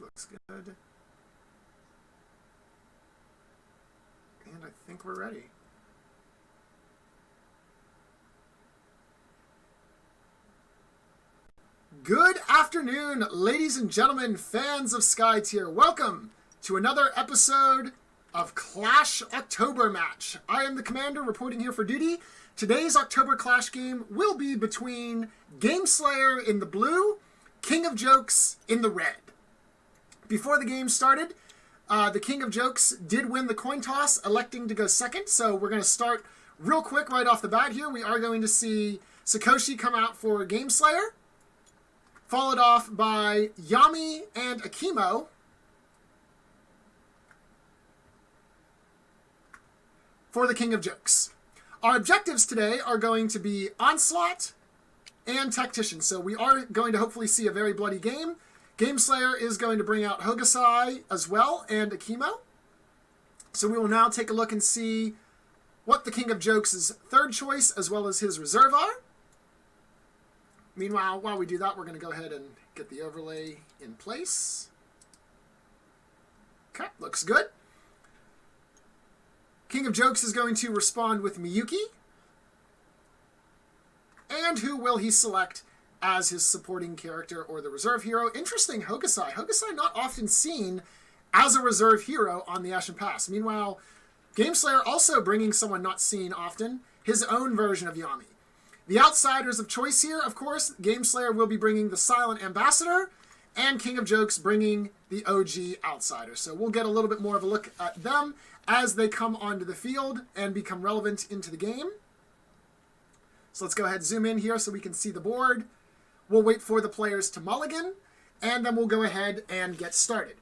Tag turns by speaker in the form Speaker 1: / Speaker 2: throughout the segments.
Speaker 1: looks good. And I think we're ready. Good afternoon, ladies and gentlemen, fans of Skytear. Welcome to another episode of Clash October Match. I am the Commander reporting here for duty. Today's October Clash game will be between Gameslayer in the blue, King of Jokes in the red. Before the game started, the King of Jokes did win the coin toss, electing to go second. So we're going to start real quick right off the bat here. We are going to see Sakoshi come out for Gameslayer, followed off by Yami and Akimo. For the King of Jokes. Our objectives today are going to be Onslaught and Tactician. So we are going to hopefully see a very bloody game. Gameslayer is going to bring out Hokusai as well and Akimo. So we will now take a look and see what the King of Jokes' third choice as well as his reserve are. Meanwhile, while we do that, we're going to go ahead and get the overlay in place. Okay, looks good. King of Jokes is going to respond with Miyuki. And who will he select as his supporting character or the reserve hero? Interesting, Hokusai. Hokusai not often seen as a reserve hero on the Ashen Pass. Meanwhile, Gameslayer also bringing someone not seen often, his own version of Yami. The outsiders of choice here, of course, Gameslayer will be bringing the Silent Ambassador, and King of Jokes bringing the OG outsider. So we'll get a little bit more of a look at them as they come onto the field and become relevant into the game. So let's go ahead and zoom in here so we can see the board. We'll wait for the players to mulligan, and then we'll go ahead and get started.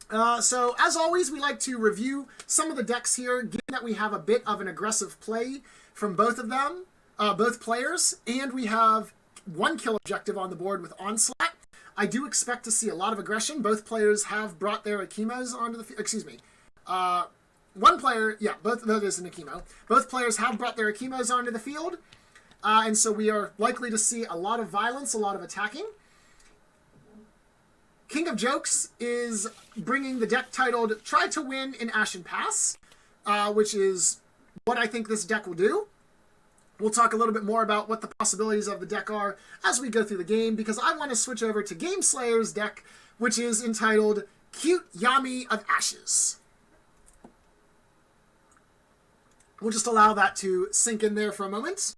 Speaker 1: So as always, we like to review some of the decks here, given that we have a bit of an aggressive play from both of them, both players, and we have one kill objective on the board with Onslaught. I do expect to see a lot of aggression. Both players have brought their Akimos onto the field. Excuse me. One player, yeah, that is an Akimo. Both players have brought their Akimos onto the field. And so we are likely to see a lot of violence, a lot of attacking. King of Jokes is bringing the deck titled Try to Win in Ashen Pass, which is what I think this deck will do. We'll talk a little bit more about what the possibilities of the deck are as we go through the game, because I want to switch over to Gameslayer's deck, which is entitled Cute Yami of Ashes. We'll just allow that to sink in there for a moment.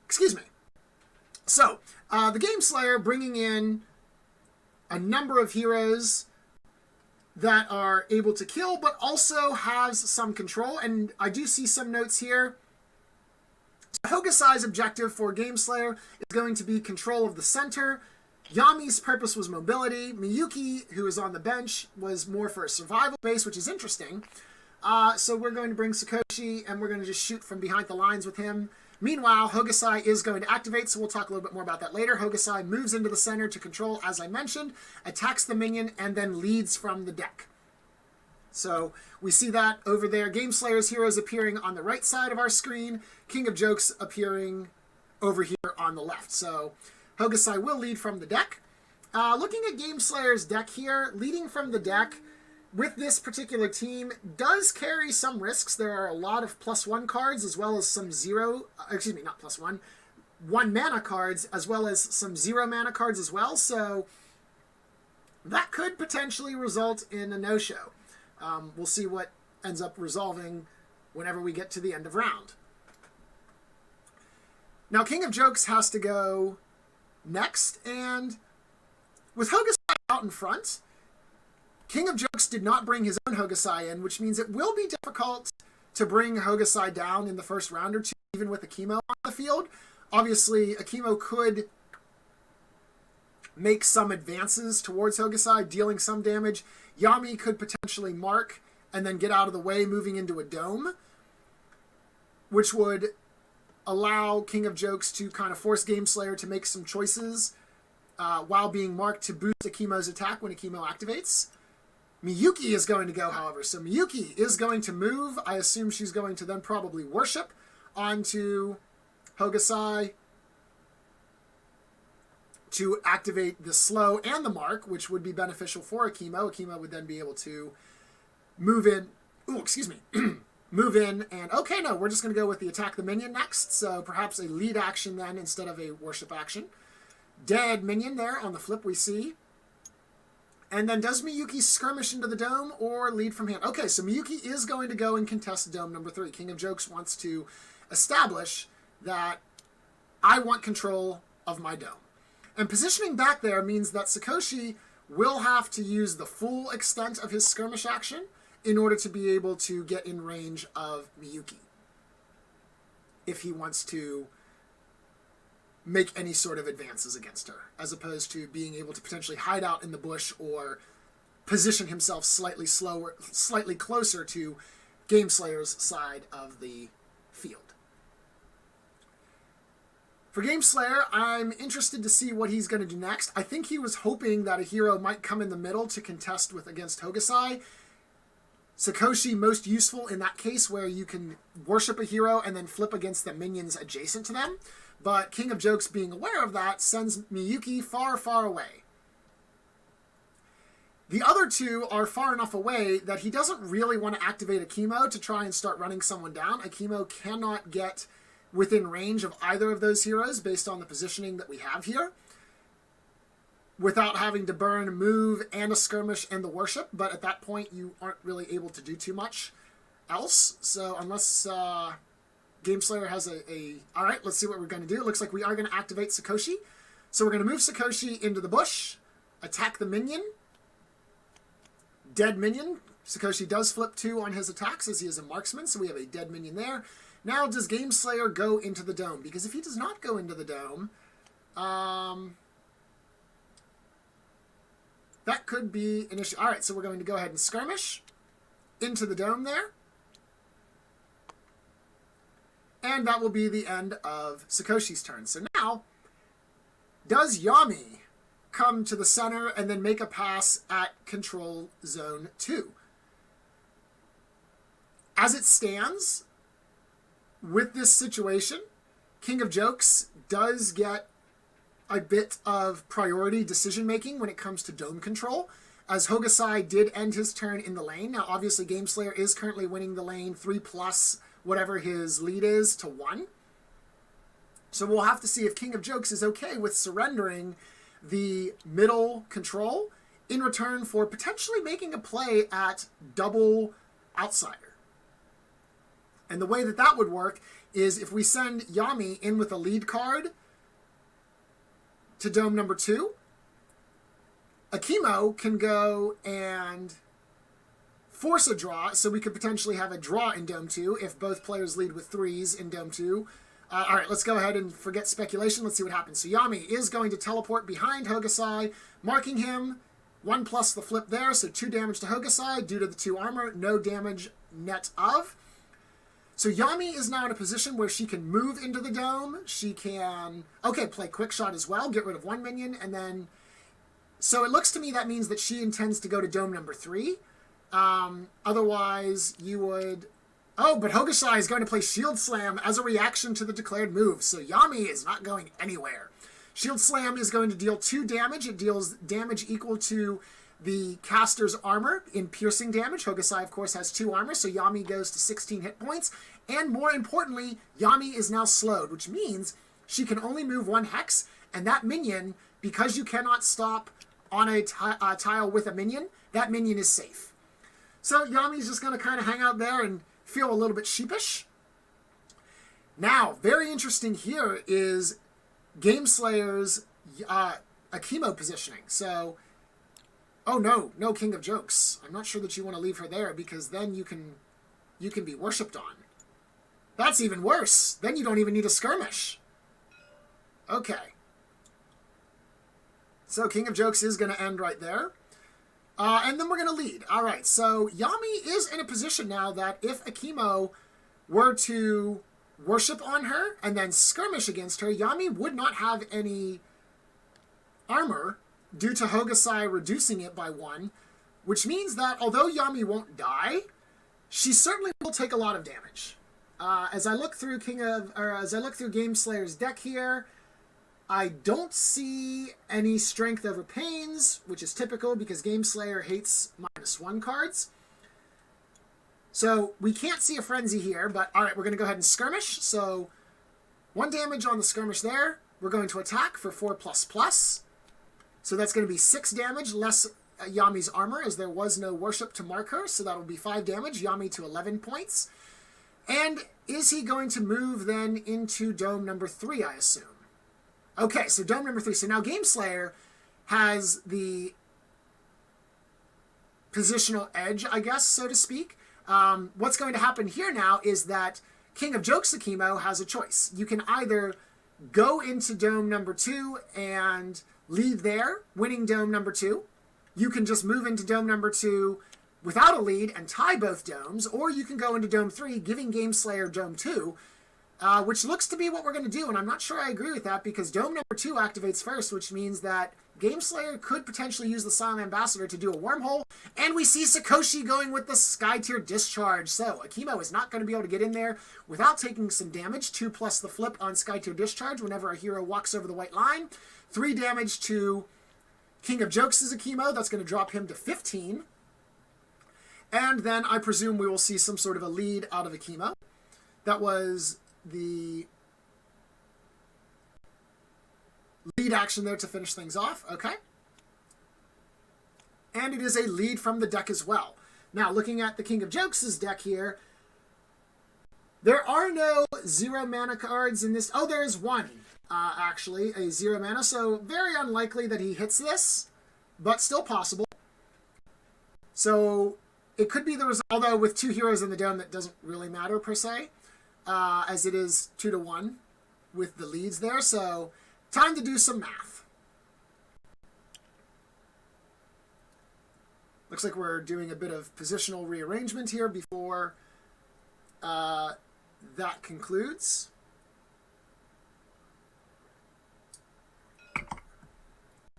Speaker 1: Excuse me. So, the Gameslayer bringing in a number of heroes that are able to kill, but also has some control. And I do see some notes here. So Hokusai's objective for Gameslayer is going to be control of the center. Yami's purpose was mobility. Miyuki, who is on the bench, was more for a survival base, which is interesting. So we're going to bring Sakoshi, and we're going to just shoot from behind the lines with him. Meanwhile, Hokusai is going to activate, so we'll talk a little bit more about that later. Hokusai moves into the center to control, as I mentioned, attacks the minion, and then leads from the deck. So we see that over there. Gameslayer's heroes appearing on the right side of our screen. King of Jokes appearing over here on the left. So Hokusai will lead from the deck. Looking at Gameslayer's deck here, leading from the deck with this particular team does carry some risks. There are a lot of +1 cards as well as some one mana cards as well as some 0 mana cards as well. So that could potentially result in a no-show. We'll see what ends up resolving whenever we get to the end of round. Now King of Jokes has to go next, and with Hokusai out in front, King of Jokes did not bring his own Hokusai in, which means it will be difficult to bring Hokusai down in the first round or two, even with Akimo on the field. Obviously, Akimo could make some advances towards Hokusai, dealing some damage. Yami could potentially mark and then get out of the way, moving into a dome, which would allow King of Jokes to kind of force Gameslayer to make some choices while being marked to boost Akimo's attack when Akimo activates. Miyuki is going to go, however. So Miyuki is going to move. I assume she's going to then probably worship onto Hokusai. to activate the slow and the mark, which would be beneficial for Akimo. Akimo would then be able to move in. Ooh, excuse me. Move in, and okay, no, we're just going to go with the attack the minion next, so perhaps a lead action then instead of a worship action. Dead minion there on the flip we see. And then does Miyuki skirmish into the dome or lead from hand? Okay, so Miyuki is going to go and contest dome number 3. King of Jokes wants to establish that I want control of my dome. And positioning back there means that Sakoshi will have to use the full extent of his skirmish action in order to be able to get in range of Miyuki, if he wants to make any sort of advances against her, as opposed to being able to potentially hide out in the bush or position himself slightly closer to Gameslayer's side of the field. For Gameslayer, I'm interested to see what he's going to do next. I think he was hoping that a hero might come in the middle to contest against Hokusai. Sakoshi most useful in that case where you can worship a hero and then flip against the minions adjacent to them. But King of Jokes, being aware of that, sends Miyuki far, far away. The other two are far enough away that he doesn't really want to activate Akimo to try and start running someone down. Akimo cannot get within range of either of those heroes based on the positioning that we have here, without having to burn move and a skirmish and the worship, but at that point you aren't really able to do too much else. So unless Gameslayer has all right, let's see what we're going to do. It looks like we are going to activate Sakoshi. So we're going to move Sakoshi into the bush, attack the minion, dead minion. Sakoshi does flip 2 on his attacks as he is a marksman, so we have a dead minion there. Now does Gameslayer go into the dome? Because if he does not go into the dome, that could be an issue. All right, so we're going to go ahead and skirmish into the dome there. And that will be the end of Sakoshi's turn. So now, does Yami come to the center and then make a pass at Control Zone 2? As it stands, with this situation, King of Jokes does get a bit of priority decision-making when it comes to dome control, as Hokusai did end his turn in the lane. Now, obviously, Gameslayer is currently winning the lane 3+ whatever his lead is to 1. So we'll have to see if King of Jokes is okay with surrendering the middle control in return for potentially making a play at double outsider. And the way that that would work is if we send Yami in with a lead card to dome number 2, Akimo can go and force a draw, so we could potentially have a draw in dome 2 if both players lead with 3s in dome 2. All right, let's go ahead and forget speculation. Let's see what happens. So Yami is going to teleport behind Hokusai, marking him 1+ the flip there, so 2 damage to Hokusai due to the 2 armor, no damage net of. So Yami is now in a position where she can move into the dome. She can, play quick shot as well, get rid of 1 minion, and then... So it looks to me that means that she intends to go to dome number 3. Otherwise, you would... Oh, but Hokusai is going to play Shield Slam as a reaction to the declared move, so Yami is not going anywhere. Shield Slam is going to deal 2 damage. It deals damage equal to the caster's armor in piercing damage. Hokusai, of course, has 2 armor, so Yami goes to 16 hit points. And more importantly, Yami is now slowed, which means she can only move 1 hex, and that minion, because you cannot stop on a tile with a minion, that minion is safe. So Yami's just going to kind of hang out there and feel a little bit sheepish. Now, very interesting here is Gameslayer's Akimo positioning. So... Oh, no King of Jokes. I'm not sure that you want to leave her there, because then you can be worshipped on. That's even worse. Then you don't even need a skirmish. Okay. So King of Jokes is going to end right there. And then we're going to lead. All right, so Yami is in a position now that if Akimo were to worship on her and then skirmish against her, Yami would not have any armor due to Hokusai reducing it by 1, which means that although Yami won't die, she certainly will take a lot of damage. As I look through Gameslayer's deck here, I don't see any strength over pains, which is typical because Gameslayer hates -1 cards. So we can't see a frenzy here, but all right, we're going to go ahead and skirmish. So 1 damage on the skirmish there. We're going to attack for 4++. So that's going to be 6 damage, less Yami's armor, as there was no worship to mark her. So that will be 5 damage, Yami to 11 points. And is he going to move then into dome number 3, I assume? Okay, so dome number 3. So now Gameslayer has the positional edge, I guess, so to speak. What's going to happen here now is that King of Jokes Akimo has a choice. You can either go into dome number 2 and lead there, winning dome number 2. You can just move into dome number 2 without a lead and tie both domes, or you can go into dome 3, giving Gameslayer dome 2, which looks to be what we're going to do, and I'm not sure I agree with that, because dome number 2 activates first, which means that Gameslayer could potentially use the Silent Ambassador to do a wormhole, and we see Sakoshi going with the Skytear Discharge. So Akimo is not going to be able to get in there without taking some damage, 2 plus the flip on Skytear Discharge whenever a hero walks over the white line, 3 damage to King of Jokes' Akimo, that's going to drop him to 15, and then I presume we will see some sort of a lead out of Akimo. That was the lead action there to finish things off. Okay. And it is a lead from the deck as well. Now, looking at the King of Jokes' deck here, there are no 0 mana cards in this. Oh, there is one, actually, a 0 mana. So very unlikely that he hits this, but still possible. So it could be the result, although with 2 heroes in the dome, that doesn't really matter per se, as it is 2-1 with the leads there. So time to do some math. Looks like we're doing a bit of positional rearrangement here before that concludes.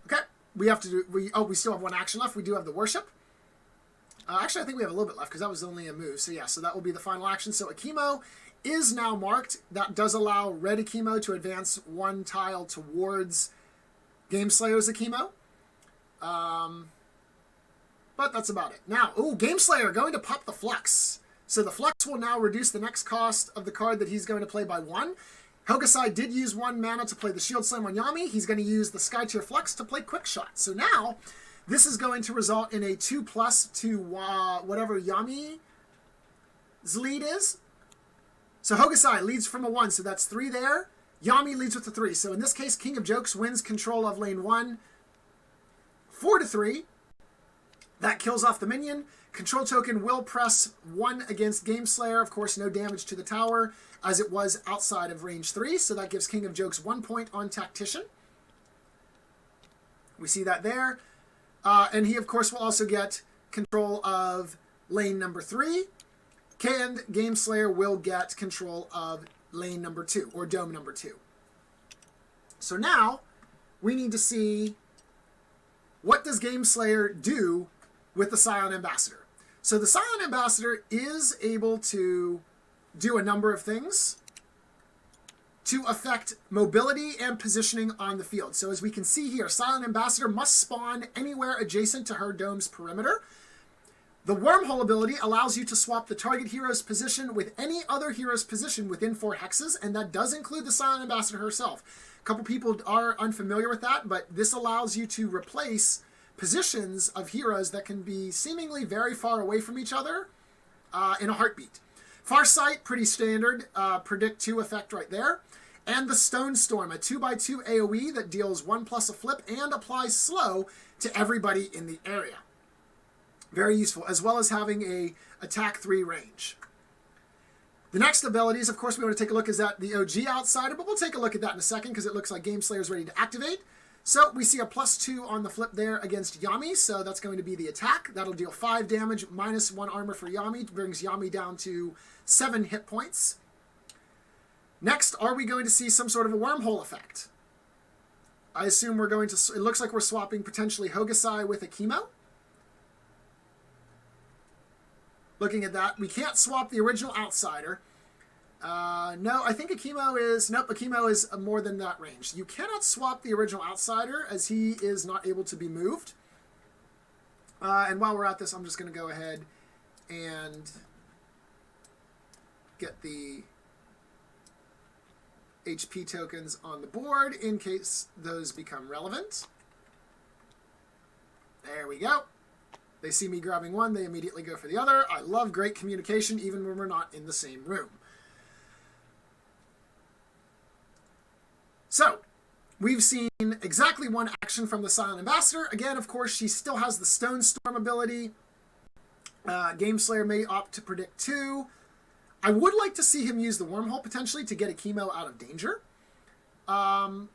Speaker 1: Okay, we have to do, we still have 1 action left. We do have the worship. Actually, I think we have a little bit left because that was only a move. So yeah, so that will be the final action. So Akimo is now marked. That does allow red Akimo to advance 1 tile towards Gameslayer's Akimo. But that's about it. Now, Gameslayer going to pop the Flux. So the Flux will now reduce the next cost of the card that he's going to play by 1. Hokusai did use 1 mana to play the Shield Slam on Yami. He's going to use the Skytear Flux to play Quick Shot. So now, this is going to result in a 2+ to whatever Yami's lead is. So Hokusai leads from a 1, so that's 3 there. Yami leads with a 3. So in this case, King of Jokes wins control of lane 1, 4-3. That kills off the minion. Control token will press 1 against Gameslayer. Of course, no damage to the tower, as it was outside of range 3. So that gives King of Jokes 1 point on Tactician. We see that there. And he, of course, will also get control of lane number 3. And Gameslayer will get control of lane number 2, or dome number 2. So now, we need to see what does Gameslayer do with the Silent Ambassador. So the Silent Ambassador is able to do a number of things to affect mobility and positioning on the field. So as we can see here, Silent Ambassador must spawn anywhere adjacent to her dome's perimeter. The Wormhole ability allows you to swap the target hero's position with any other hero's position within 4 hexes, and that does include the Silent Ambassador herself. A couple people are unfamiliar with that, but this allows you to replace positions of heroes that can be seemingly very far away from each other in a heartbeat. Farsight, pretty standard, predict 2 effect right there. And the Stone Storm, a 2x2 AoE that deals 1+ a flip and applies slow to everybody in the area. Very useful, as well as having a attack 3 range. The next abilities, of course, we want to take a look is at the OG Outsider, but we'll take a look at that in a second because it looks like Gameslayer is ready to activate. So we see a +2 on the flip there against Yami, so that's going to be the attack. That'll deal 5 damage, -1 armor for Yami, brings Yami down to 7 hit points. Next, are we going to see some sort of a wormhole effect? I assume we're going to, it looks like we're swapping potentially Hokusai with Akimo. Looking at that, we can't swap the original Outsider. No, I think Akimo is... Nope, Akimo is more than that range. You cannot swap the original Outsider, as he is not able to be moved. And while we're at this, I'm just going to go ahead and get the HP tokens on the board in case those become relevant. There we go. They see me grabbing one, they immediately go for the other. I love great communication even when we're not in the same room. So, we've seen exactly one action from the Silent Ambassador. Again, of course, she still has the Stone Storm ability. Gameslayer may opt to predict 2. I would like to see him use the Wormhole potentially to get Akimo out of danger. Although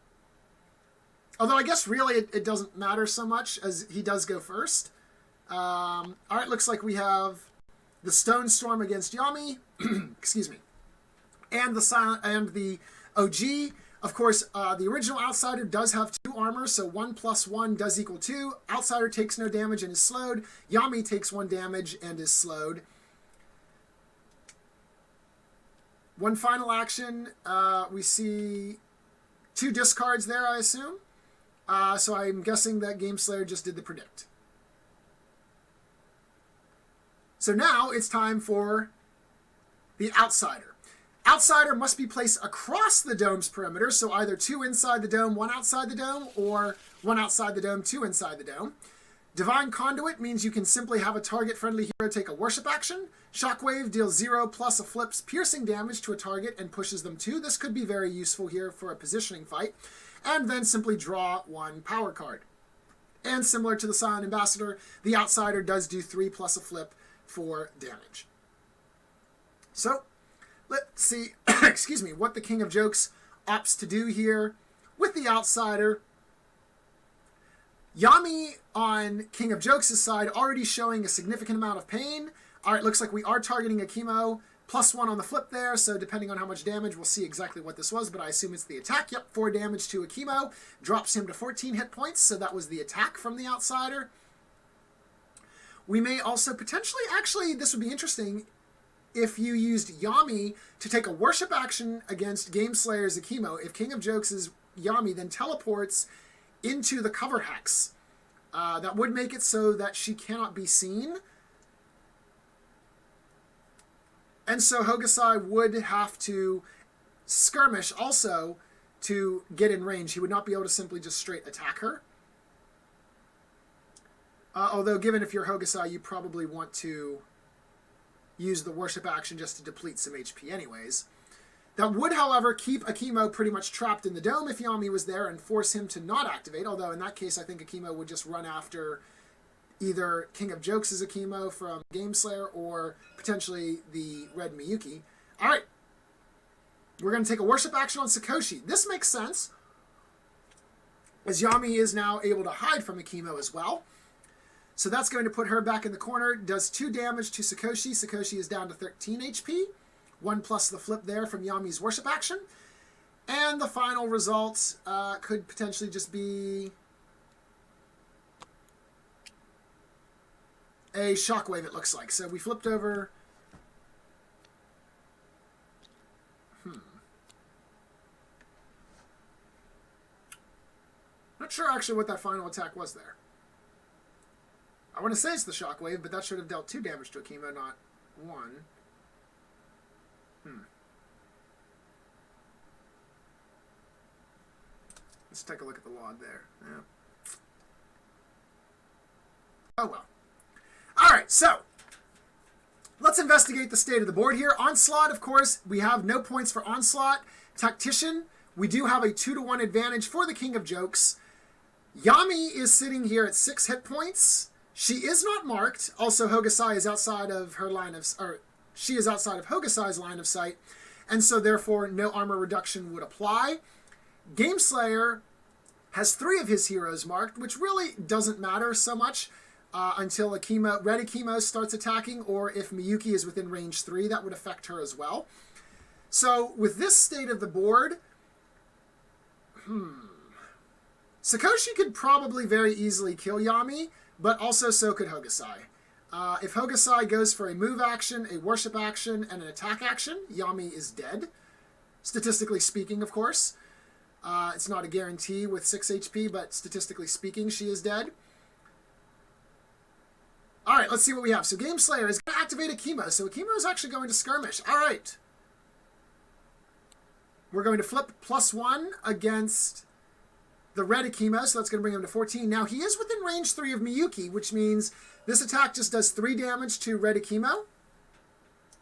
Speaker 1: I guess really it doesn't matter so much as he does go first. Alright, looks like we have the Stone Storm against Yami. Excuse me. And the OG. Of course, the original Outsider does have 2 armor, so 1 + 1 does equal 2. Outsider takes no damage and is slowed. Yami takes 1 damage and is slowed. One final action, we see 2 discards there, I assume. So I'm guessing that Gameslayer just did the predict. So now it's time for the Outsider. Outsider must be placed across the dome's perimeter, so either 2 inside the dome, 1 outside the dome, or 1 outside the dome, 2 inside the dome. Divine Conduit means you can simply have a target-friendly hero take a worship action. Shockwave deals 0 plus a flip's piercing damage to a target and pushes them 2. This could be very useful here for a positioning fight. And then simply draw 1 power card. And similar to the Silent Ambassador, the Outsider does do 3 plus a flip for damage. So, let's see, excuse me, what the King of Jokes opts to do here with the Outsider. Yami on King of Jokes' side already showing a significant amount of pain. Alright, looks like we are targeting Akimo. +1 on the flip there, so depending on how much damage, we'll see exactly what this was, but I assume it's the attack. Yep, 4 damage to Akimo. Drops him to 14 hit points, so that was the attack from the Outsider. We may also potentially, actually, this would be interesting, if you used Yami to take a worship action against Gameslayer's Akimo. If King of Jokes' Yami then teleports into the cover hex, that would make it so that she cannot be seen. And so Hokusai would have to skirmish also to get in range. He would not be able to simply just straight attack her. Although, given if you're Hokusai, you probably want to use the worship action just to deplete some HP anyways. That would, however, keep Akimo pretty much trapped in the dome if Yami was there and force him to not activate, although in that case I think Akimo would just run after either King of Jokes' Akimo from Gameslayer or potentially the Red Miyuki. Alright, we're going to take a worship action on Sakoshi. This makes sense, as Yami is now able to hide from Akimo as well. So that's going to put her back in the corner. Does 2 damage to Sakoshi. Sakoshi is down to 13 HP. 1 plus the flip there from Yami's worship action. And the final result could potentially just be a shockwave, it looks like. So we flipped over. Not sure actually what that final attack was there. I want to say it's the shockwave, but that should have dealt 2 damage to Akimo, not 1. Let's take a look at the log there. Yeah. Oh well. Alright, so let's investigate the state of the board here. Onslaught, of course, we have no points for Onslaught. Tactician, we do have a 2-to-1 advantage for the King of Jokes. Yami is sitting here at 6 hit points. She is not marked. Also, Hokusai is outside of her line of... or she is outside of Hokusai's line of sight. And so, therefore, no armor reduction would apply. Gameslayer has 3 of his heroes marked, which really doesn't matter so much until Red Akimo starts attacking, or if Miyuki is within range 3, that would affect her as well. So, with this state of the board... Sakoshi could probably very easily kill Yami, but also so could Hokusai. If Hokusai goes for a move action, a worship action, and an attack action, Yami is dead. Statistically speaking, of course. It's not a guarantee with 6 HP, but statistically speaking, she is dead. All right, let's see what we have. So Gameslayer is going to activate Akimo. So Akimo is actually going to skirmish. All right. We're going to flip +1 against the red Akimo, so that's going to bring him to 14. Now, he is within range 3 of Miyuki, which means this attack just does 3 damage to red Akimo.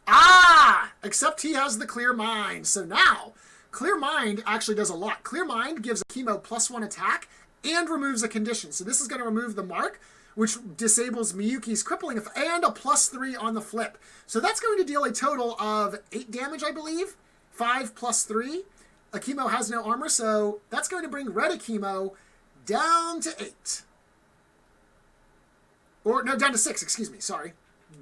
Speaker 1: Ah! Except he has the Clear Mind. So now, Clear Mind actually does a lot. Clear Mind gives Akimo +1 attack and removes a condition. So this is going to remove the mark, which disables Miyuki's crippling and a +3 on the flip. So that's going to deal a total of 8 damage, I believe. 5 + 3. Akimo has no armor, so that's going to bring red Akimo down to 8. Or, no, down to 6, excuse me, sorry.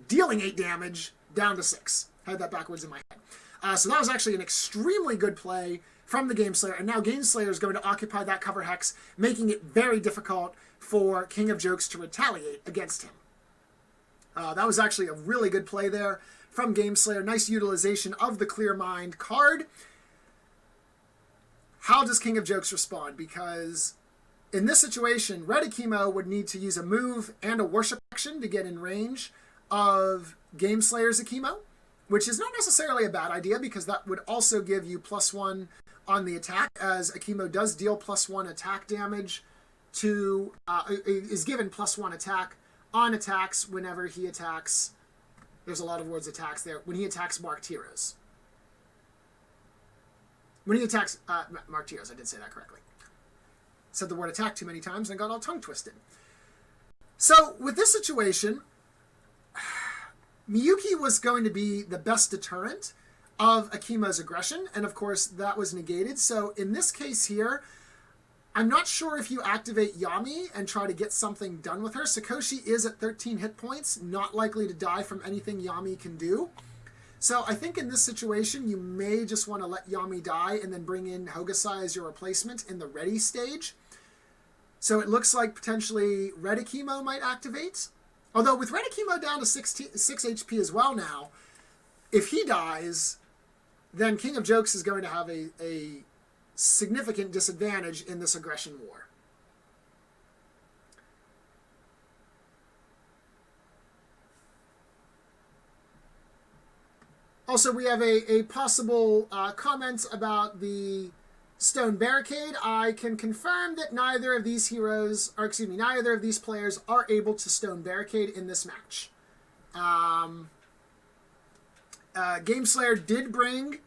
Speaker 1: Dealing 8 damage, down to 6. Had that backwards in my head. So that was actually an extremely good play from the Gameslayer, and now Gameslayer is going to occupy that cover hex, making it very difficult for King of Jokes to retaliate against him. That was actually a really good play there from Gameslayer. Nice utilization of the Clear Mind card. How does King of Jokes respond? Because in this situation, red Akimo would need to use a move and a worship action to get in range of Gameslayer's Akimo, which is not necessarily a bad idea because that would also give you +1 on the attack, as Akimo does deal +1 attack damage to, is given +1 attack on attacks whenever he attacks. There's a lot of words attacks there. When he attacks marked heroes. When he attacks marked heroes, I did say that correctly. Said the word attack too many times and got all tongue twisted. So with this situation, Miyuki was going to be the best deterrent of Akimo's aggression, and of course that was negated. So in this case here, I'm not sure if you activate Yami and try to get something done with her. Sakoshi is at 13 hit points, not likely to die from anything Yami can do. So I think in this situation, you may just want to let Yami die and then bring in Hokusai as your replacement in the ready stage. So it looks like potentially red Akimo might activate. Although with red Akimo down to 6 HP as well now, if he dies, then King of Jokes is going to have a significant disadvantage in this aggression war. Also, we have a possible comment about the stone barricade. I can confirm that neither of these heroes, or excuse me, neither of these players are able to stone barricade in this match. Gameslayer did bring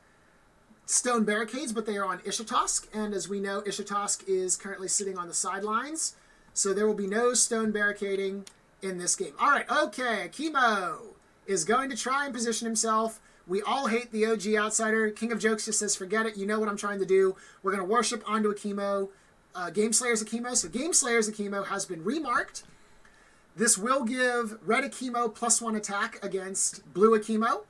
Speaker 1: stone barricades, but they are on Ishitosk, and as we know, Ishitosk is currently sitting on the sidelines, so there will be no stone barricading in this game. All right, okay, Akimo is going to try and position himself. We all hate the OG outsider. King of Jokes just says, forget it, you know what I'm trying to do. We're going to worship onto Akimo, Gameslayer's Akimo. So Gameslayer's Akimo has been remarked. This will give red Akimo +1 attack against blue Akimo,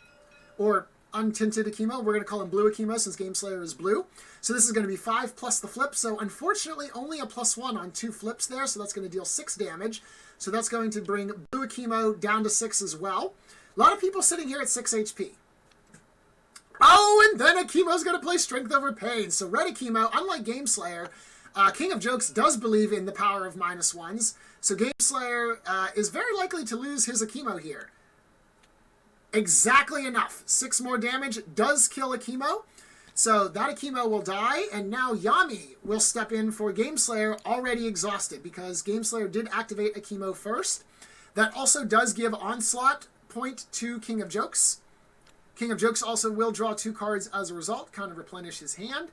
Speaker 1: or untinted Akimo. We're going to call him blue Akimo since Gameslayer is blue. So this is going to be 5 plus the flip. So unfortunately, only a +1 on 2 flips there. So that's going to deal 6 damage. So that's going to bring blue Akimo down to 6 as well. A lot of people sitting here at 6 HP. Oh, and then Akimo's going to play Strength over Pain. So red Akimo, unlike Gameslayer, King of Jokes does believe in the power of -1s. So Gameslayer is very likely to lose his Akimo here. Exactly enough. 6 more damage does kill Akimo. So that Akimo will die, and now Yami will step in for Gameslayer, already exhausted, because Gameslayer did activate Akimo first. That also does give Onslaught point to King of Jokes. King of Jokes also will draw 2 cards as a result, kind of replenish his hand.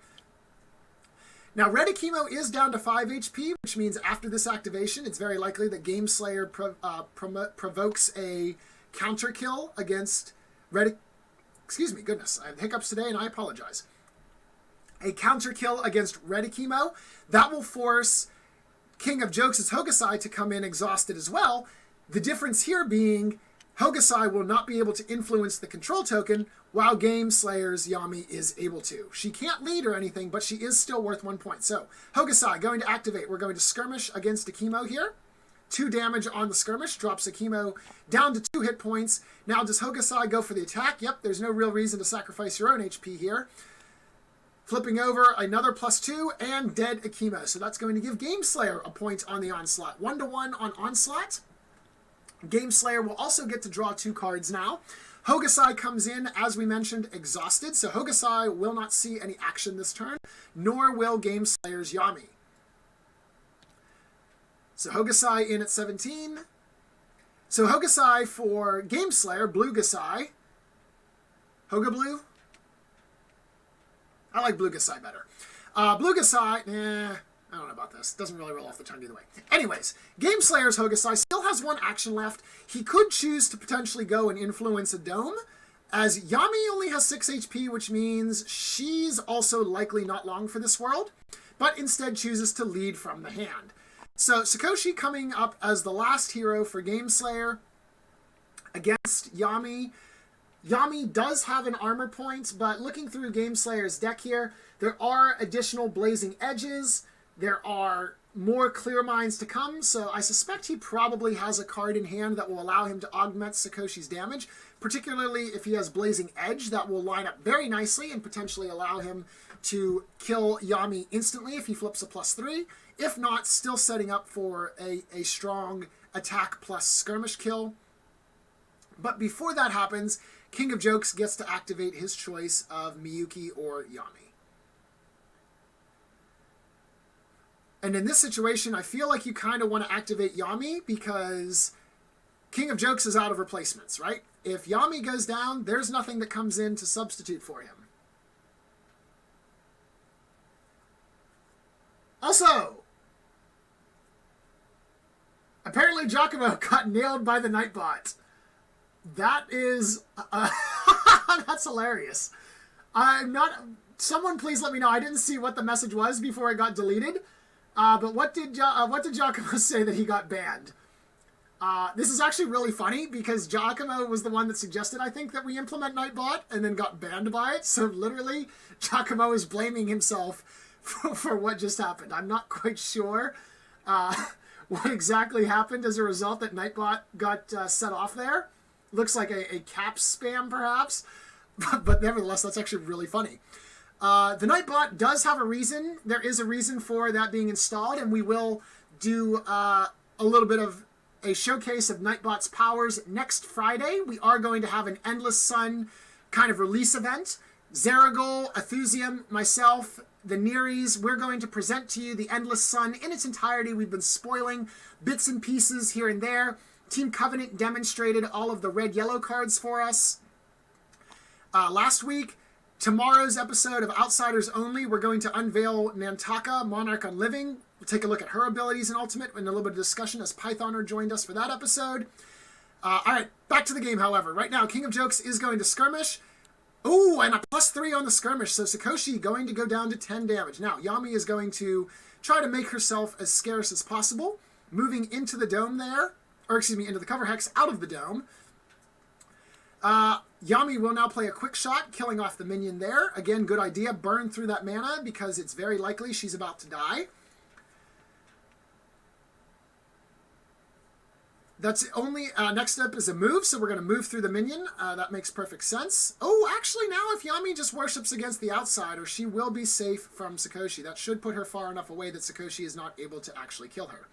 Speaker 1: Now, red Akimo is down to 5 HP, which means after this activation, it's very likely that Gameslayer provokes a counter kill against red... Excuse me, goodness, I have hiccups today and I apologize. A counter kill against red Akimo. That will force King of Jokes' Hokusai to come in exhausted as well. The difference here being Hokusai will not be able to influence the control token, while Gameslayer's Yami is able to. She can't lead or anything, but she is still worth 1 point. So, Hokusai going to activate. We're going to skirmish against Akimo here. 2 damage on the skirmish, drops Akimo down to 2 hit points. Now does Hokusai go for the attack? Yep, there's no real reason to sacrifice your own HP here. Flipping over, another +2, and dead Akimo. So that's going to give Gameslayer a point on the Onslaught. 1-1 on Onslaught. Gameslayer will also get to draw 2 cards now. Hokusai comes in, as we mentioned, exhausted. So Hokusai will not see any action this turn, nor will Gameslayer's Yami. So Hokusai in at 17. So Hokusai for Gameslayer, Blue Gasai. Hoga Blue? I like Blue Gasai better. Blue Gasai, I don't know about this. Doesn't really roll off the tongue either way. Anyways, Gameslayer's Hokusai still has 1 action left. He could choose to potentially go and influence a dome, as Yami only has 6 HP, which means she's also likely not long for this world, but instead chooses to lead from the hand. So Sakoshi coming up as the last hero for Gameslayer against Yami. Yami does have an armor point, but looking through Gameslayer's deck here, there are additional Blazing Edges. There are more Clear Minds to come, so I suspect he probably has a card in hand that will allow him to augment Sakoshi's damage, particularly if he has Blazing Edge. That will line up very nicely and potentially allow him to kill Yami instantly if he flips a +3. If not, still setting up for a strong attack plus skirmish kill. But before that happens, King of Jokes gets to activate his choice of Miyuki or Yami. And in this situation, I feel like you kind of want to activate Yami because King of Jokes is out of replacements, right? If Yami goes down, there's nothing that comes in to substitute for him. Also, apparently Giacomo got nailed by the Nightbot. That is... that's hilarious. I'm not... Someone please let me know. I didn't see what the message was before it got deleted. But what did Giacomo say that he got banned? This is actually really funny because Giacomo was the one that suggested, I think, that we implement Nightbot and then got banned by it. So literally, Giacomo is blaming himself for what just happened. I'm not quite sure what exactly happened as a result that Nightbot got set off there. Looks like a cap spam, perhaps. But nevertheless, that's actually really funny. The Nightbot does have a reason. There is a reason for that being installed, and we will do a little bit of a showcase of Nightbot's powers next Friday. We are going to have an Endless Sun kind of release event. Zeragul, Athusium, myself, the Neries, we're going to present to you the Endless Sun in its entirety. We've been spoiling bits and pieces here and there. Team Covenant demonstrated all of the red-yellow cards for us last week. Tomorrow's episode of Outsiders Only, we're going to unveil Nantaka, Monarch Unliving. We'll take a look at her abilities in Ultimate and a little bit of discussion as Pythoner joined us for that episode. All right, back to the game, however. Right now, King of Jokes is going to skirmish. Ooh, and a +3 on the skirmish, so Sakoshi going to go down to 10 damage. Now, Yami is going to try to make herself as scarce as possible, moving into the dome there, or excuse me, into the cover hex out of the dome. Yami will now play a quick shot, killing off the minion there. Again, good idea. Burn through that mana because it's very likely she's about to die. That's only... next up is a move, so we're going to move through the minion. That makes perfect sense. Oh, actually now if Yami just worships against the outsider, she will be safe from Sakoshi. That should put her far enough away that Sakoshi is not able to actually kill her.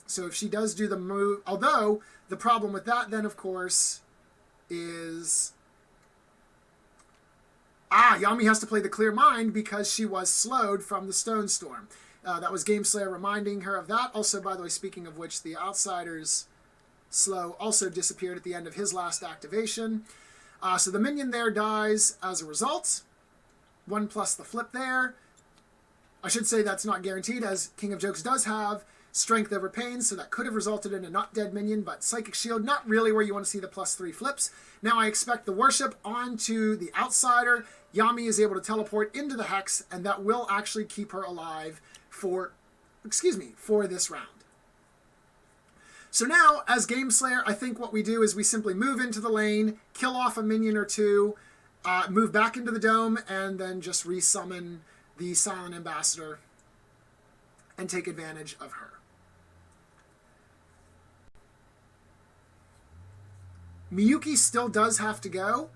Speaker 1: So if she does do the move... Although, the problem with that then, of course, is... Yami has to play the Clear Mind because she was slowed from the Stone Storm. That was Gameslayer reminding her of that. Also, by the way, speaking of which, the Outsider's slow also disappeared at the end of his last activation. So the minion there dies as a result. 1+ the flip there. I should say that's not guaranteed, as King of Jokes does have Strength over Pain, so that could have resulted in a not dead minion, but Psychic Shield, not really where you want to see the +3 flips. Now I expect the Worship onto the Outsider. Yami is able to teleport into the Hex, and that will actually keep her alive for this round. So now, as Gameslayer, I think what we do is we simply move into the lane, kill off a minion or two, move back into the dome, and then just resummon the Silent Ambassador and take advantage of her. Miyuki still does have to go.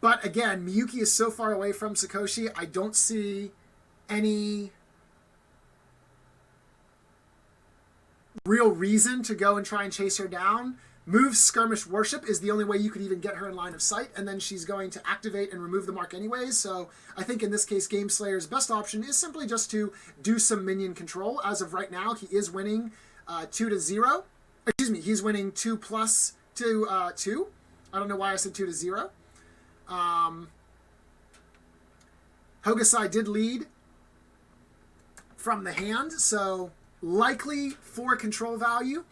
Speaker 1: But again, Miyuki is so far away from Sakoshi, I don't see any real reason to go and try and chase her down. Move Skirmish Worship is the only way you could even get her in line of sight, and then she's going to activate and remove the mark anyways, so I think in this case Gameslayer's best option is simply just to do some minion control. As of right now, he is winning 2-0. Excuse me, he's winning 2 plus 2. I don't know why I said 2-0. Hokusai did lead from the hand, so likely for control value.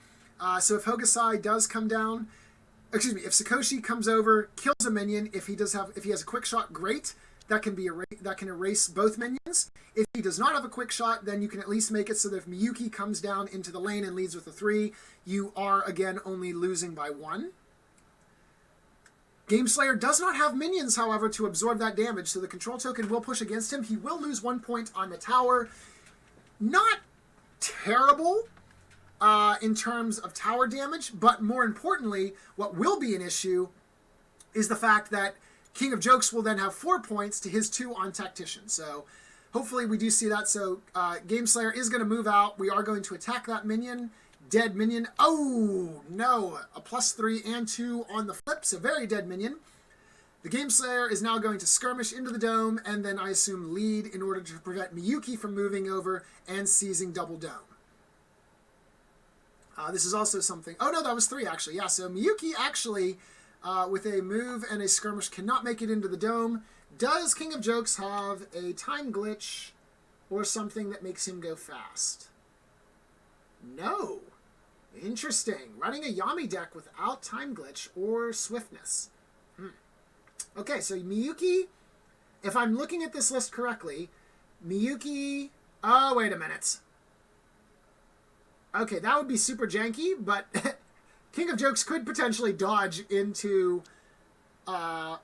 Speaker 1: So if Hokusai does come down, excuse me, if Sakoshi comes over, kills a minion, if he has a quick shot, great. That can erase both minions. If he does not have a quick shot, then you can at least make it so that if Miyuki comes down into the lane and leads with a 3, you are again only losing by 1. Gameslayer does not have minions, however, to absorb that damage, so the control token will push against him. He will lose 1 point on the tower. Not terrible in terms of tower damage, but more importantly, what will be an issue is the fact that King of Jokes will then have 4 points to his 2 on Tactician. So hopefully we do see that. So Gameslayer is going to move out. We are going to attack that minion. Dead minion. Oh, no. A +3 and 2 on the flip, so very dead minion. The Gameslayer is now going to skirmish into the dome and then I assume lead in order to prevent Miyuki from moving over and seizing double dome. This is also something... Oh, no, that was 3, actually. Yeah, so Miyuki actually, with a move and a skirmish, cannot make it into the dome. Does King of Jokes have a time glitch or something that makes him go fast? No. Interesting. Running a Yami deck without time glitch or swiftness. Okay, so Miyuki, if I'm looking at this list correctly, Miyuki... Oh, wait a minute. Okay, that would be super janky, but King of Jokes could potentially dodge into Dome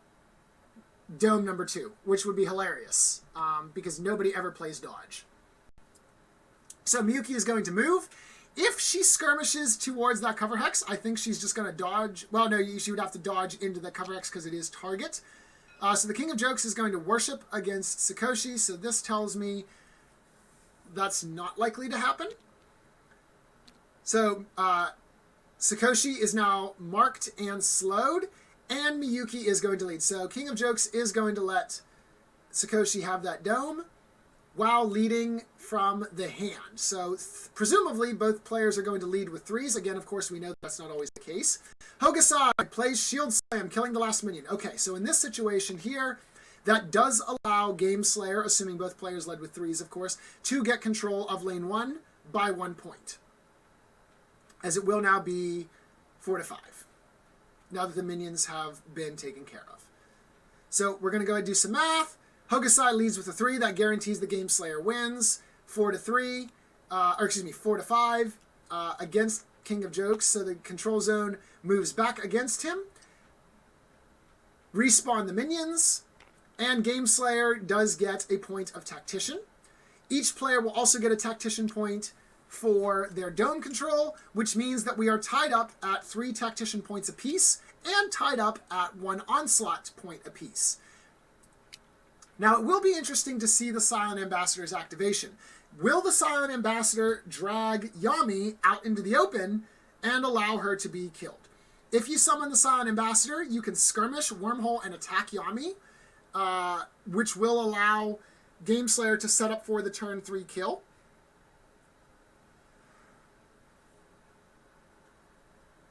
Speaker 1: number 2, which would be hilarious, because nobody ever plays dodge. So Miyuki is going to move. If she skirmishes towards that cover hex, I think she's just going to dodge. Well, no, she would have to dodge into the cover hex because it is target. So the King of Jokes is going to worship against Sakoshi, so this tells me that's not likely to happen. So Sakoshi is now marked and slowed, and Miyuki is going to lead. So King of Jokes is going to let Sakoshi have that dome while leading from the hand. So presumably both players are going to lead with 3s. Again, of course, we know that's not always the case. Hokusai plays Shield Slam, killing the last minion. Okay, so in this situation here, that does allow Gameslayer, assuming both players led with 3s, of course, to get control of lane 1 by 1 point, as it will now be 4-5, now that the minions have been taken care of. So we're going to go ahead and do some math. Hokusai leads with a 3. That guarantees the Gameslayer wins. 4-3, or excuse me, 4-5 against King of Jokes. So the control zone moves back against him. Respawn the minions. And Gameslayer does get a point of Tactician. Each player will also get a Tactician point for their dome control, which means that we are tied up at 3 Tactician points apiece and tied up at 1 Onslaught point apiece. Now, it will be interesting to see the Silent Ambassador's activation. Will the Silent Ambassador drag Yami out into the open and allow her to be killed? If you summon the Silent Ambassador, you can skirmish, wormhole, and attack Yami, which will allow Gameslayer to set up for the turn 3 kill.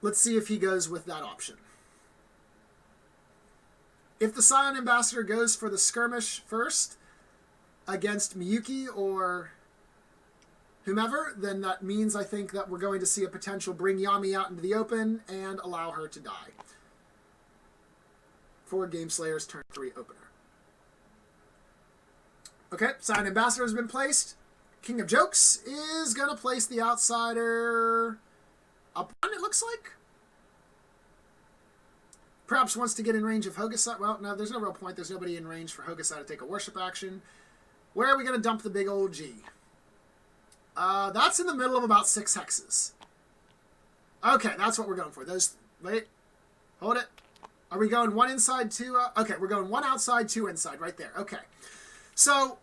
Speaker 1: Let's see if he goes with that option. If the Silent Ambassador goes for the skirmish first against Miyuki or whomever, then that means I think that we're going to see a potential bring Yami out into the open and allow her to die for Gameslayer's turn 3 opener. Okay, Silent Ambassador has been placed. King of Jokes is going to place the outsider up on, it looks like. Perhaps wants to get in range of Hokusai. Well, no, there's no real point. There's nobody in range for Hokusai to take a worship action. Where are we going to dump the big old G? That's in the middle of about 6 hexes. Okay, that's what we're going for. Those, wait. Hold it. Are we going one inside, two? Okay, we're going one outside, two inside, right there. Okay. So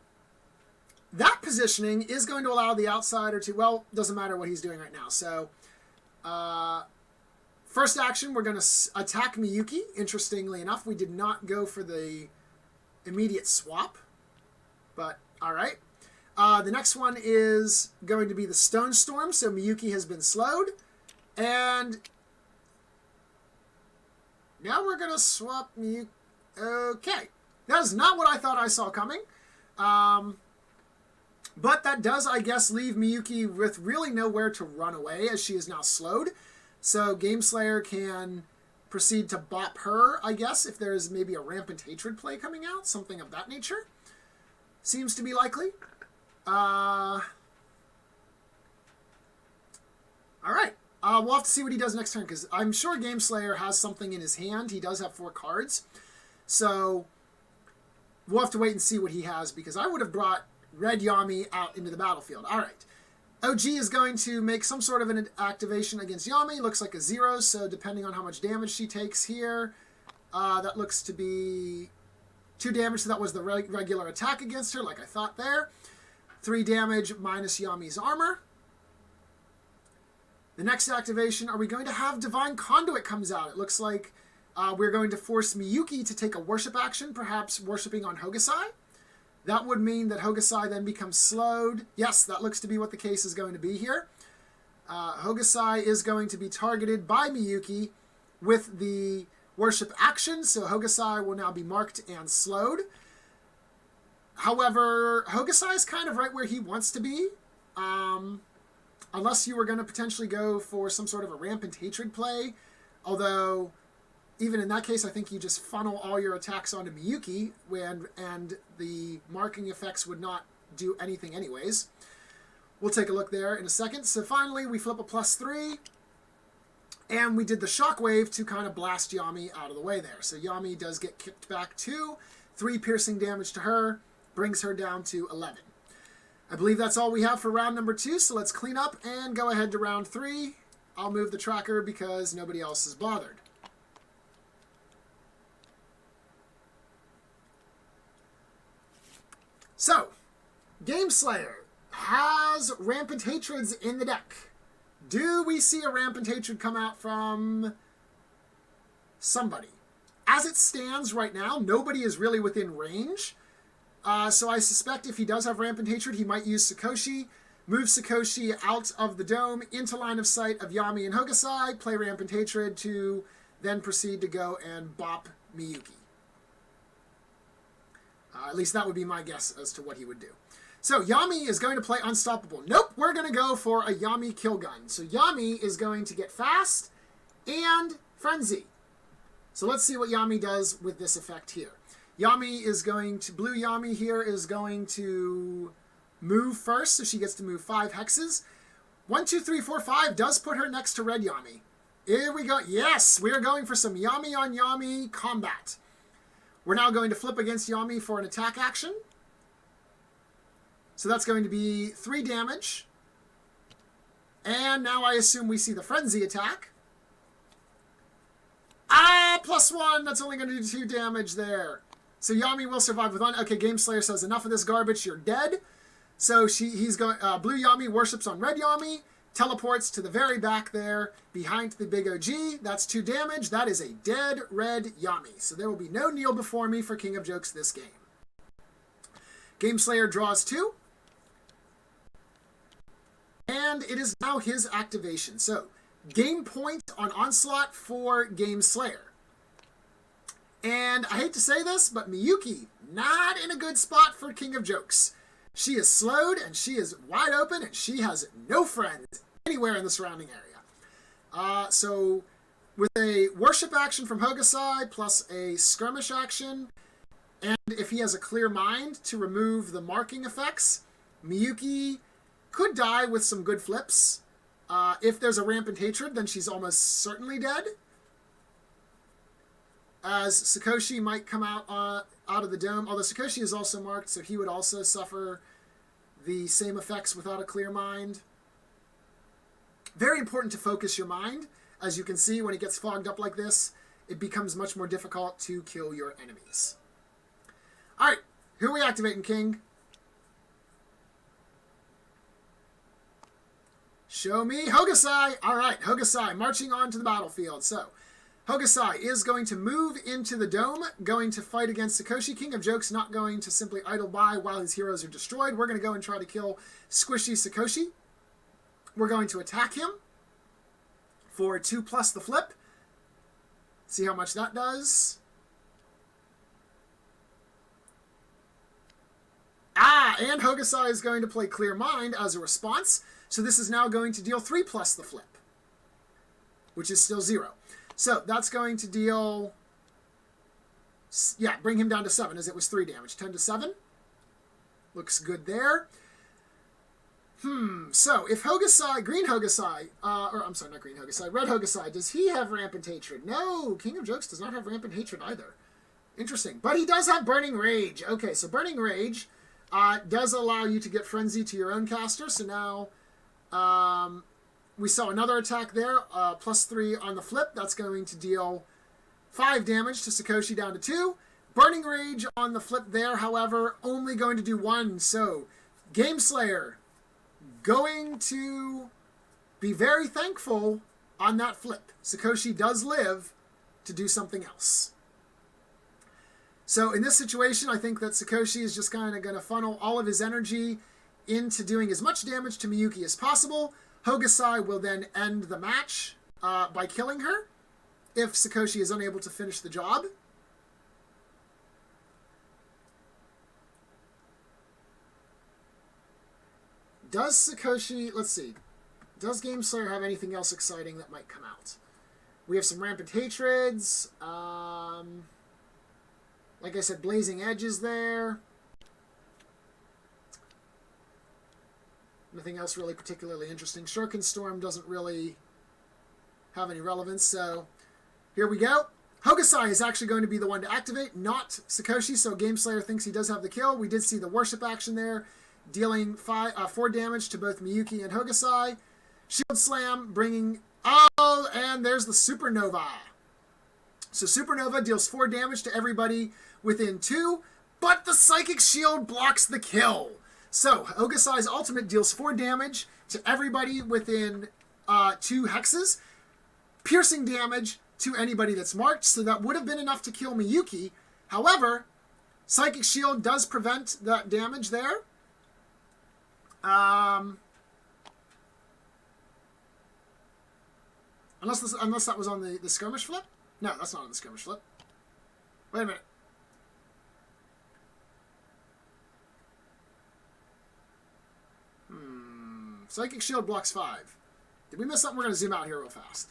Speaker 1: that positioning is going to allow the outsider to, well, doesn't matter what he's doing right now. So first action, we're going to attack Miyuki. Interestingly enough, we did not go for the immediate swap, but all right. The next one is going to be the Stone Storm. So Miyuki has been slowed. And now we're going to swap Miyuki. Okay. That is not what I thought I saw coming. But that does, I guess, leave Miyuki with really nowhere to run away as she is now slowed. So Gameslayer can proceed to bop her, I guess, if there's maybe a Rampant Hatred play coming out. Something of that nature. Seems to be likely. All right. We'll have to see what he does next turn, because I'm sure Gameslayer has something in his hand. He does have 4 cards. So we'll have to wait and see what he has, because I would have brought Red Yami out into the battlefield. All right. OG is going to make some sort of an activation against Yami. Looks like a 0, so depending on how much damage she takes here, that looks to be 2 damage. So that was the regular attack against her, like I thought there. 3 damage minus Yami's armor. The next activation, are we going to have Divine Conduit comes out? It looks like we're going to force Miyuki to take a worship action, perhaps worshipping on Hokusai. That would mean that Hokusai then becomes slowed. Yes, that looks to be what the case is going to be here. Hokusai is going to be targeted by Miyuki with the worship action, so Hokusai will now be marked and slowed. However, Hokusai is kind of right where he wants to be. Unless you were going to potentially go for some sort of a Rampant Hatred play. Although, even in that case, I think you just funnel all your attacks onto Miyuki, and the marking effects would not do anything anyways. We'll take a look there in a second. So finally, we flip a +3, and we did the Shockwave to kind of blast Yami out of the way there. So Yami does get kicked back 2, 3 piercing damage to her, brings her down to 11. I believe that's all we have for round number 2, so let's clean up and go ahead to round 3. I'll move the tracker because nobody else is bothered. So, Gameslayer has Rampant Hatreds in the deck. Do we see a Rampant Hatred come out from somebody? As it stands right now, nobody is really within range. So I suspect if he does have Rampant Hatred, he might use Sakoshi, move Sakoshi out of the dome into line of sight of Yami and Hokusai, play Rampant Hatred to then proceed to go and bop Miyuki. At least that would be my guess as to what he would do. So Yami is going to play Unstoppable. Nope, we're going to go for a Yami kill gun. So Yami is going to get fast and frenzy. So let's see what Yami does with this effect here. Yami is going to, blue Yami here is going to move first, so she gets to move 5 hexes. 1, 2, 3, 4, 5 does put her next to red Yami. Here we go. Yes, we are going for some Yami on Yami combat. We're now going to flip against Yami for an attack action. So that's going to be 3 damage. And now I assume we see the frenzy attack. +1, that's only going to do 2 damage there. So Yami will survive with 1. Okay, Gameslayer says, enough of this garbage, you're dead. So he's going. Blue Yami worships on red Yami, teleports to the very back there, behind the big OG. That's 2 damage. That is a dead red Yami. So there will be no kneel before me for King of Jokes this game. Gameslayer draws 2. And it is now his activation. So, game point on Onslaught for Gameslayer. And I hate to say this, but Miyuki, not in a good spot for King of Jokes. She is slowed, and she is wide open, and she has no friends anywhere in the surrounding area. So, with a worship action from Hokusai, plus a skirmish action, and if he has a clear mind to remove the marking effects, Miyuki could die with some good flips. If there's a Rampant Hatred, then she's almost certainly dead. As Sakoshi might come out of the dome, although Sakoshi is also marked, so he would also suffer the same effects without a clear mind. Very important to focus your mind. As you can see, when it gets fogged up like this, it becomes much more difficult to kill your enemies. All right, who are we activating, King? Show me Hokusai. All right, Hokusai marching on to the battlefield. So, Hokusai is going to move into the dome, going to fight against Sakoshi. King of Jokes not going to simply idle by while his heroes are destroyed. We're going to go and try to kill Squishy Sakoshi. We're going to attack him for 2+ the flip. See how much that does. And Hokusai is going to play Clear Mind as a response. So this is now going to deal 3+ the flip, which is still 0. So that's going to deal, bring him down to 7, as it was 3 damage. 10 to 7. Looks good there. So if Hokusai, Green Hokusai, I'm sorry, not Green Hokusai, Red Hokusai, does he have Rampant Hatred? No, King of Jokes does not have Rampant Hatred either. Interesting. But he does have Burning Rage. Okay, so Burning Rage does allow you to get Frenzy to your own caster. So now we saw another attack there, +3 on the flip. That's going to deal 5 damage to Sakoshi down to 2. Burning Rage on the flip there, however, only going to do 1. So Gameslayer going to be very thankful on that flip. Sakoshi does live to do something else. So in this situation, I think that Sakoshi is just kind of going to funnel all of his energy into doing as much damage to Miyuki as possible. Hokusai will then end the match by killing her if Sakoshi is unable to finish the job. Does Sakoshi, let's see, does Gameslayer have anything else exciting that might come out? We have some Rampant Hatreds. Like I said, Blazing Edge is there. Nothing else really particularly interesting. Shuriken Storm doesn't really have any relevance, so here we go. Hokusai is actually going to be the one to activate, not Sakoshi, so Gameslayer thinks he does have the kill. We did see the worship action there, dealing 4 damage to both Miyuki and Hokusai. Shield Slam bringing... Oh, and there's the Supernova. So Supernova deals 4 damage to everybody within 2, but the Psychic Shield blocks the kill. So Hokusai's ultimate deals 4 damage to everybody within 2 hexes, piercing damage to anybody that's marked, so that would have been enough to kill Miyuki. However, Psychic Shield does prevent that damage there. Unless that was on the skirmish flip? No, that's not on the skirmish flip. Wait a minute. Psychic Shield blocks 5. Did we miss something? We're going to zoom out here real fast.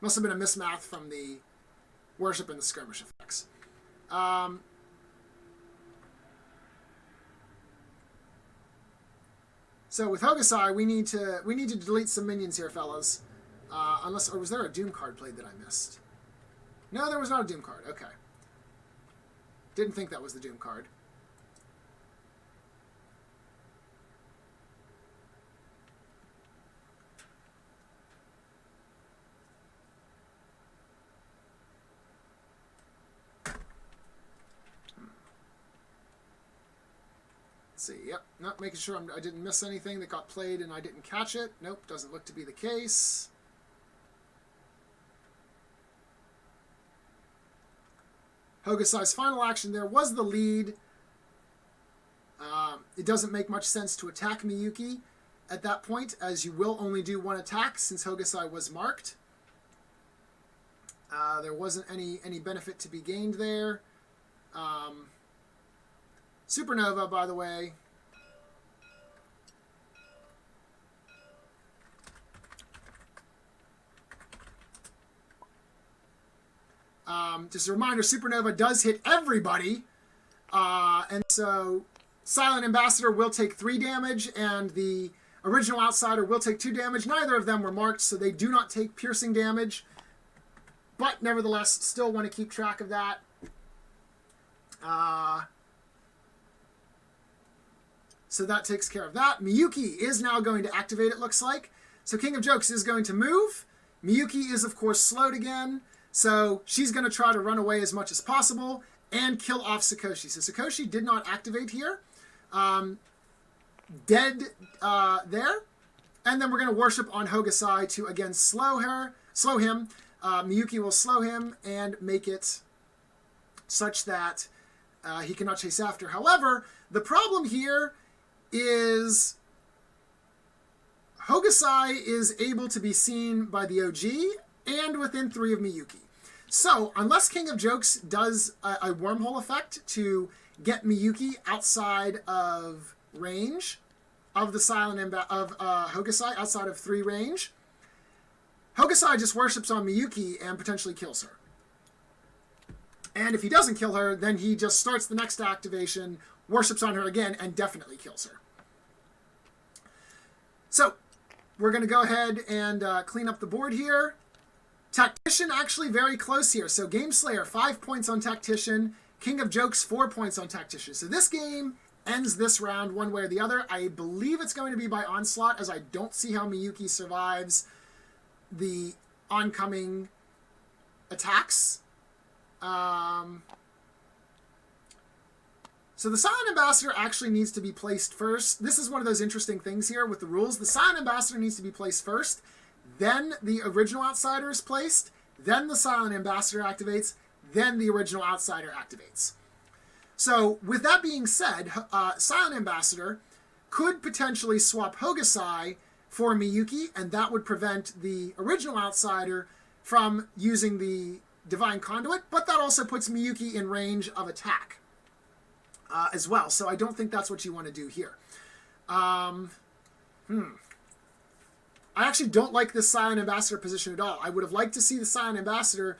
Speaker 1: Must have been a mismath from the worship and the skirmish effects. So with Hokusai, we need to delete some minions here, fellas. Or was there a Doom card played that I missed? No, there was not a Doom card. Okay. Didn't think that was the Doom card. See, yep, nope, making sure I didn't miss anything that got played and I didn't catch it. Nope, doesn't look to be the case. Hokusai's final action there was the lead. It doesn't make much sense to attack Miyuki at that point, as you will only do 1 attack since Hokusai was marked. There wasn't any benefit to be gained there. Supernova, by the way. Just a reminder, Supernova does hit everybody. And so Silent Ambassador will take 3 damage, and the original Outsider will take 2 damage. Neither of them were marked, so they do not take piercing damage. But nevertheless, still want to keep track of that. So that takes care of that. Miyuki is now going to activate, it looks like. So King of Jokes is going to move. Miyuki is, of course, slowed again, so she's going to try to run away as much as possible and kill off Sakoshi. So Sakoshi did not activate here. Dead there. And then we're going to worship on Hokusai to, again, slow him. Miyuki will slow him and make it such that he cannot chase after. However, the problem here is Hokusai is able to be seen by the OG and within 3 of Miyuki. So, unless King of Jokes does a wormhole effect to get Miyuki outside of range of the silent of Hokusai, outside of 3 range, Hokusai just worships on Miyuki and potentially kills her. And if he doesn't kill her, then he just starts the next activation, worships on her again, and definitely kills her. So, we're going to go ahead and clean up the board here. Tactician actually very close here. So Gameslayer, 5 points on Tactician. King of Jokes, 4 points on Tactician. So this game ends this round one way or the other. I believe it's going to be by Onslaught, as I don't see how Miyuki survives the oncoming attacks. So the Silent Ambassador actually needs to be placed first. This is one of those interesting things here with the rules. The Silent Ambassador needs to be placed first. Then the original Outsider is placed. Then the Silent Ambassador activates. Then the original Outsider activates. So with that being said, Silent Ambassador could potentially swap Hokusai for Miyuki, and that would prevent the original Outsider from using the Divine Conduit, but that also puts Miyuki in range of attack as well. So I don't think that's what you want to do here. I actually don't like this Silent Ambassador position at all. I would have liked to see the Silent Ambassador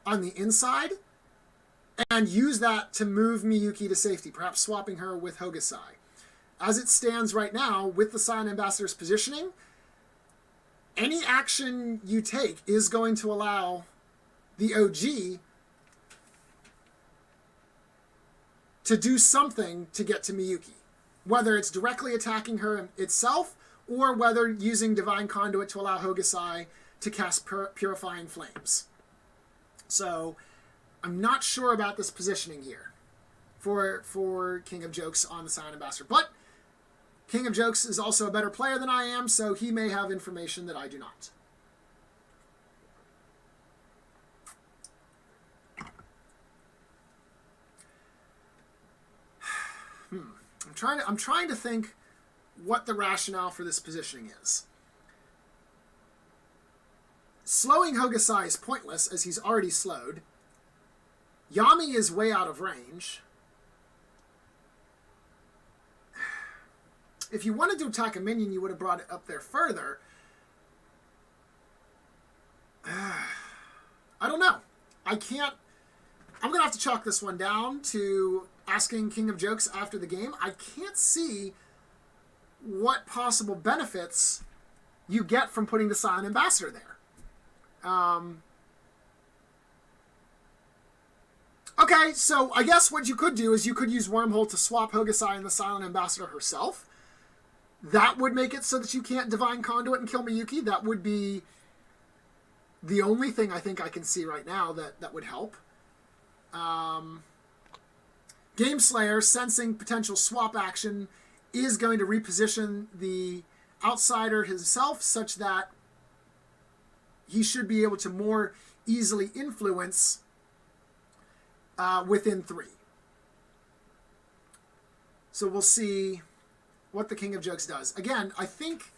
Speaker 1: on the inside and use that to move Miyuki to safety, perhaps swapping her with Hokusai. As it stands right now, with the Silent Ambassador's positioning, any action you take is going to allow the OG to do something to get to Miyuki, whether it's directly attacking her itself or whether using Divine Conduit to allow Hokusai to cast Purifying Flames. So I'm not sure about this positioning here for King of Jokes on the Silent Ambassador, but King of Jokes is also a better player than I am, so he may have information that I do not. I'm trying to think what the rationale for this positioning is. Slowing Hokusai is pointless, as he's already slowed. Yami is way out of range. If you wanted to attack a minion, you would have brought it up there further. I don't know. I can't... I'm going to have to chalk this one down to asking King of Jokes after the game. I can't see what possible benefits you get from putting the Silent Ambassador there. Okay, so I guess what you could do is you could use Wormhole to swap Hokusai and the Silent Ambassador herself. That would make it so that you can't Divine Conduit and kill Miyuki. That would be the only thing I think I can see right now that would help. Gameslayer, sensing potential swap action, is going to reposition the Outsider himself such that he should be able to more easily influence within 3. So we'll see what the King of Jokes does. Again, I think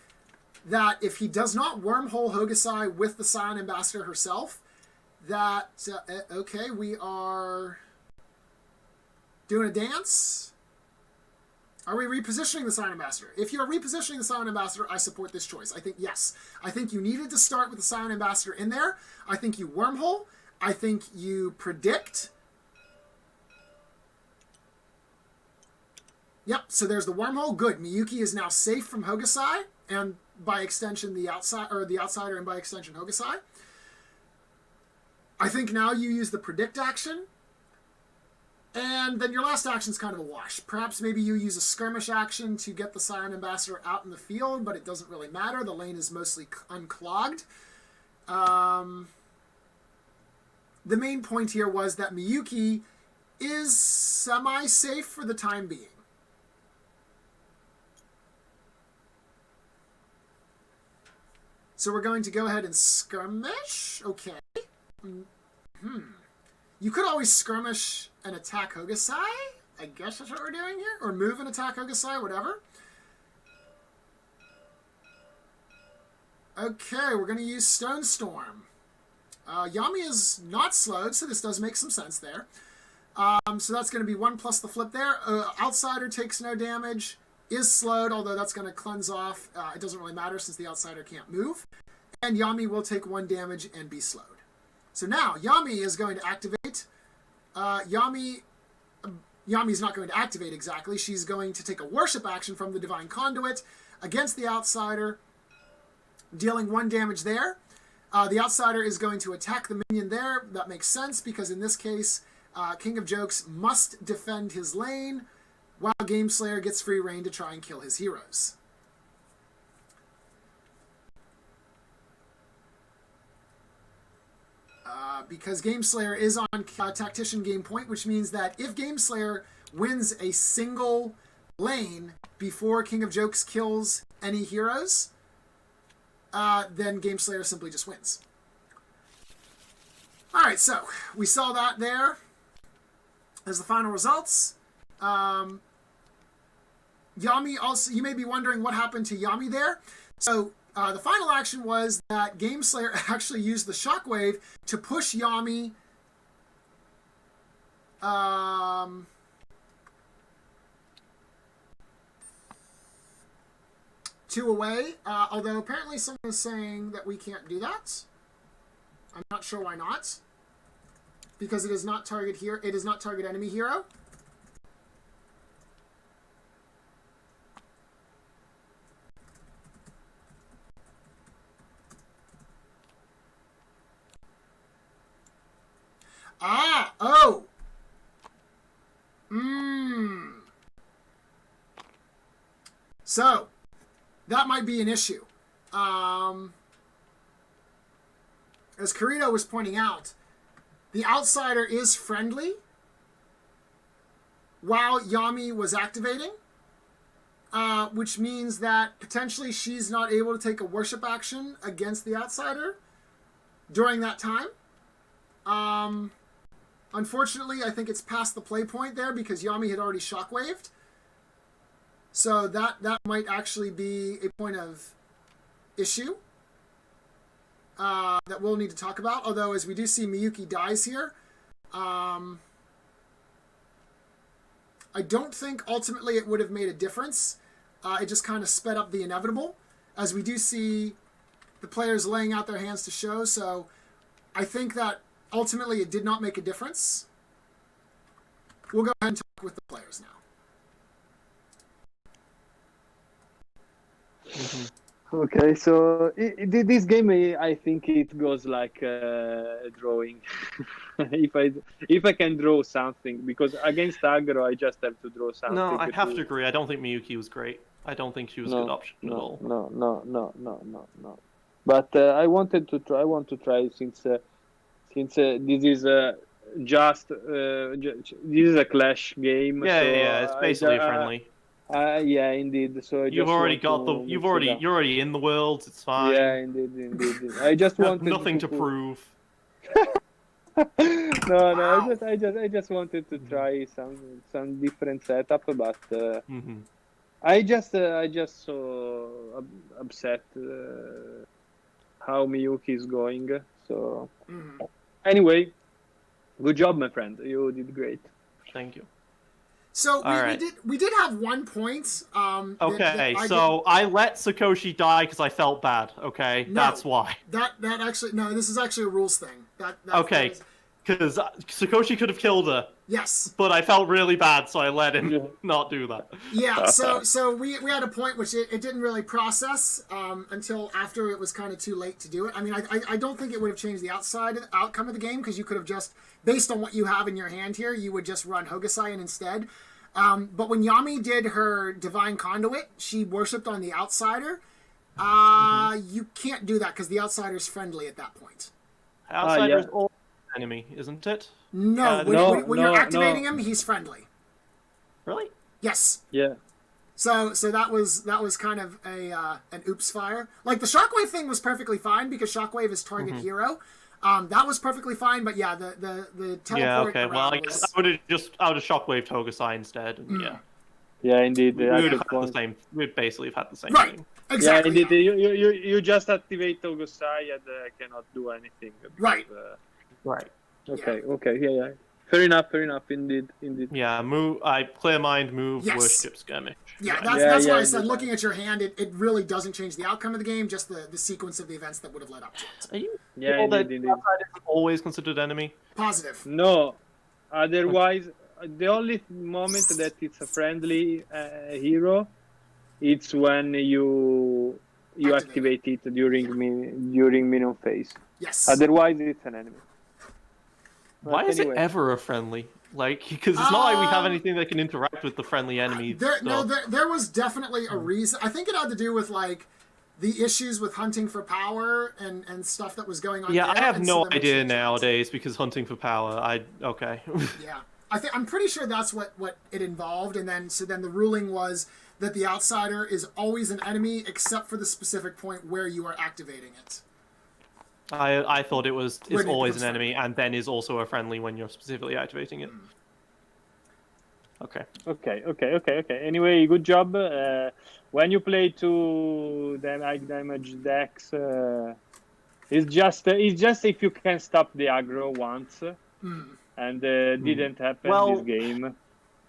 Speaker 1: that if he does not Wormhole Hokusai with the Silent Ambassador herself, that, okay, we are doing a dance. Are we repositioning the Silent Ambassador? If you're repositioning the Silent Ambassador, I support this choice. I think, yes. I think you needed to start with the Silent Ambassador in there. I think you Wormhole. I think you predict. Yep, so there's the Wormhole. Good. Miyuki is now safe from Hokusai, and by extension, the Outsider, and by extension, Hokusai. I think now you use the predict action, and then your last action is kind of a wash. Perhaps maybe you use a skirmish action to get the Silent Ambassador out in the field, but it doesn't really matter. The lane is mostly unclogged. The main point here was that Miyuki is semi-safe for the time being. So we're going to go ahead and skirmish. Okay. You could always skirmish and attack Hokusai. I guess that's what we're doing here. Or move and attack Hokusai, whatever. Okay, we're going to use Stone Storm. Yami is not slowed, so this does make some sense there. So that's going to be 1 plus the flip there. Outsider takes no damage, is slowed, although that's going to cleanse off. It doesn't really matter since the outsider can't move. And Yami will take 1 damage and be slowed. So now, Yami is going to activate. Yami's not going to activate exactly. She's going to take a worship action from the Divine Conduit against the outsider, dealing 1 damage there. The outsider is going to attack the minion there. That makes sense because in this case, King of Jokes must defend his lane while Gameslayer gets free reign to try and kill his heroes. Because Gameslayer is on Tactician game point, which means that if Gameslayer wins a single lane before King of Jokes kills any heroes, then Gameslayer simply just wins. Alright, so we saw that there as the final results. Yami also, you may be wondering what happened to Yami there. So the final action was that Gameslayer actually used the Shockwave to push Yami two away, although apparently someone is saying that we can't do that. I'm not sure why not. Because it is not target here. It is not target enemy hero. Oh. So, that might be an issue. As Kirito was pointing out, the outsider is friendly while Yami was activating, which means that potentially she's not able to take a worship action against the outsider during that time. Unfortunately, I think it's past the play point there because Yami had already shockwaved. So that might actually be a point of issue that we'll need to talk about. Although, as we do see, Miyuki dies here. I don't think ultimately it would have made a difference. It just kind of sped up the inevitable, as we do see the players laying out their hands to show. So I think that ultimately it did not make a difference. We'll go ahead and talk with the players now.
Speaker 2: Okay, so this game, I think it goes like drawing. if I can draw something, because against aggro, I just have to draw something.
Speaker 3: No, I have to agree. I don't think Miyuki was great. I don't think she was a good option at all.
Speaker 2: No. But I want to try since this is just this is a clash game.
Speaker 3: Yeah,
Speaker 2: so
Speaker 3: it's basically friendly.
Speaker 2: Yeah, indeed. So
Speaker 3: you're already in the world. It's fine.
Speaker 2: Yeah, indeed. I just wanted
Speaker 3: nothing to prove.
Speaker 2: No. I just wanted to try some different setup, but I just so upset how Miyuki is going. So anyway, good job, my friend. You did great.
Speaker 3: Thank you.
Speaker 1: So we did have 1 point.
Speaker 3: Okay, I let Sakoshi die because I felt bad. Okay,
Speaker 1: no,
Speaker 3: that's why.
Speaker 1: That actually this is actually a rules thing.
Speaker 3: Okay, because Sakoshi could have killed her.
Speaker 1: Yes.
Speaker 3: But I felt really bad, so I let him not do that.
Speaker 1: Yeah. So we had a point which it didn't really process until after it was kind of too late to do it. I mean, I don't think it would have changed the outcome of the game because you could have just, based on what you have in your hand here, you would just run Hokusai in instead. But when Yami did her Divine Conduit, she worshipped on the outsider. You can't do that because the outsider's friendly at that point.
Speaker 3: Outsider is always an enemy, isn't it?
Speaker 1: No, when you're activating him, he's friendly.
Speaker 3: Really?
Speaker 1: Yes.
Speaker 2: Yeah.
Speaker 1: So that was kind of an oops fire. Like the shockwave thing was perfectly fine because shockwave is target hero. That was perfectly fine, but yeah, the teleport.
Speaker 3: Yeah, okay. Well, I guess I would have shockwaved Tokusai instead. And yeah.
Speaker 2: Yeah, indeed.
Speaker 3: We would have had the same. We'd basically have had the same thing.
Speaker 1: Exactly.
Speaker 2: Yeah, indeed. You just activate Tokusai and cannot do anything. Because,
Speaker 3: Right.
Speaker 2: Okay. Yeah. Okay. Yeah. Fair enough. Indeed.
Speaker 3: Yeah. Move. I clear mind. Move.
Speaker 1: Yes.
Speaker 3: Worship. Skirmish.
Speaker 1: Yeah. That's why I said looking at your hand, it really doesn't change the outcome of the game. Just the sequence of the events that would have led up to it.
Speaker 3: Are you
Speaker 2: sure
Speaker 3: that
Speaker 2: indeed.
Speaker 3: outside is always considered enemy?
Speaker 1: Positive.
Speaker 2: No. Otherwise, the only moment that it's a friendly hero, it's when you activate it during minion phase.
Speaker 1: Yes.
Speaker 2: Otherwise, it's an enemy.
Speaker 3: Why is it ever a friendly? Like, because it's not like we have anything that can interact with the friendly enemy.
Speaker 1: There was definitely a reason. I think it had to do with like the issues with hunting for power and stuff that was going on.
Speaker 3: Yeah,
Speaker 1: there,
Speaker 3: I have no idea
Speaker 2: Mm.
Speaker 3: nowadays because hunting for power. Okay.
Speaker 1: Yeah, I'm pretty sure that's what it involved, and then the ruling was that the outsider is always an enemy except for the specific point where you are activating it.
Speaker 3: I thought it was is
Speaker 1: When it
Speaker 3: always
Speaker 1: becomes
Speaker 3: an enemy
Speaker 1: friendly.
Speaker 3: and then is also a friendly when you're specifically activating it. Okay.
Speaker 2: Okay. Anyway, good job. When you play to the high damage decks, it's just if you can stop the aggro once, and didn't happen this game.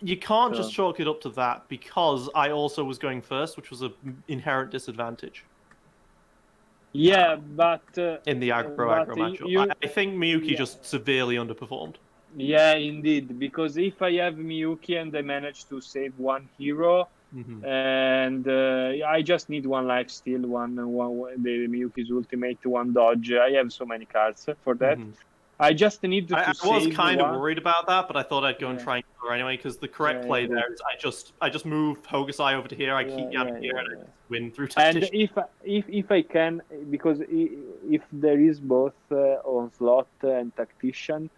Speaker 3: You can't just chalk it up to that because I also was going first, which was an inherent disadvantage.
Speaker 2: Yeah, but
Speaker 3: In the aggro matchup, I think Miyuki just severely underperformed.
Speaker 2: Yeah, indeed. Because if I have Miyuki and I manage to save one hero, and I just need one life steal, one the Miyuki's ultimate, one dodge. I have so many cards for that. I just need to
Speaker 3: I was kind of
Speaker 2: one.
Speaker 3: worried about that, but I thought I'd go and try and kill her anyway, because the correct play there is I just move Hokusai over to here, I keep Yami here, and I win through tactician.
Speaker 2: And if I can, because if there is both onslaught and tactician,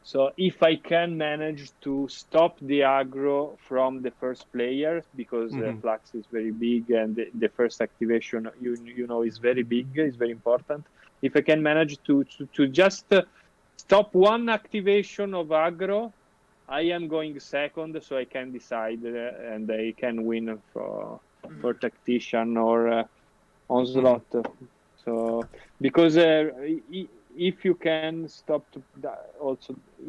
Speaker 2: so if I can manage to stop the aggro from the first player, because Flux is very big and the first activation you know is very big, is very important. If I can manage to just stop one activation of aggro, I am going second, so I can decide and I can win for tactician or onslaught. So because if you can stop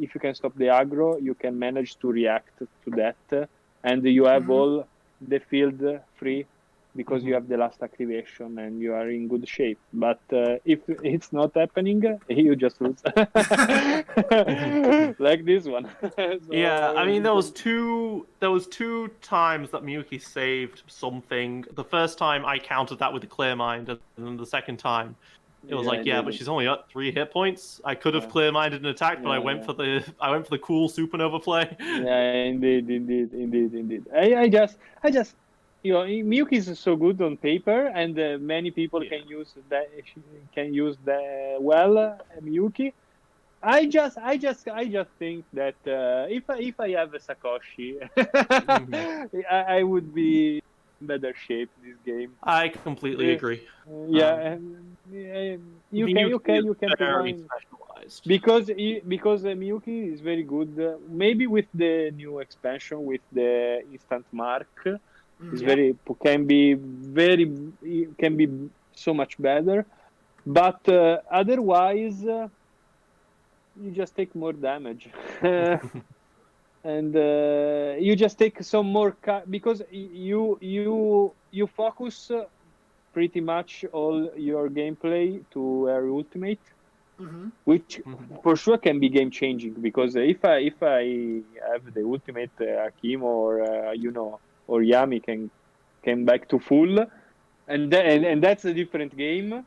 Speaker 2: if you can stop the aggro, you can manage to react to that, and you have all the field free because you have the last activation and you are in good shape. But if it's not happening, you just lose. Like this one. So,
Speaker 3: yeah, I mean there was two times that Miyuki saved something. The first time I countered that with a clear mind, and then the second time it was but she's only got 3 hit points. I could have clear minded an attack, but I went for the cool supernova play.
Speaker 2: Yeah, indeed. I just Miyuki is so good on paper, and many people can use the Miyuki. I just think that if I have a Sakoshi, I would be in better shape this game.
Speaker 3: I completely agree.
Speaker 2: You can
Speaker 3: very specialized
Speaker 2: because Miyuki is very good. Maybe with the new expansion with the instant mark. It's can be so much better, but otherwise you just take more damage, and you just take some more because you focus pretty much all your gameplay to her ultimate, which for sure can be game changing. Because if I have the ultimate Akimo or or Yami came back to full, and that's a different game.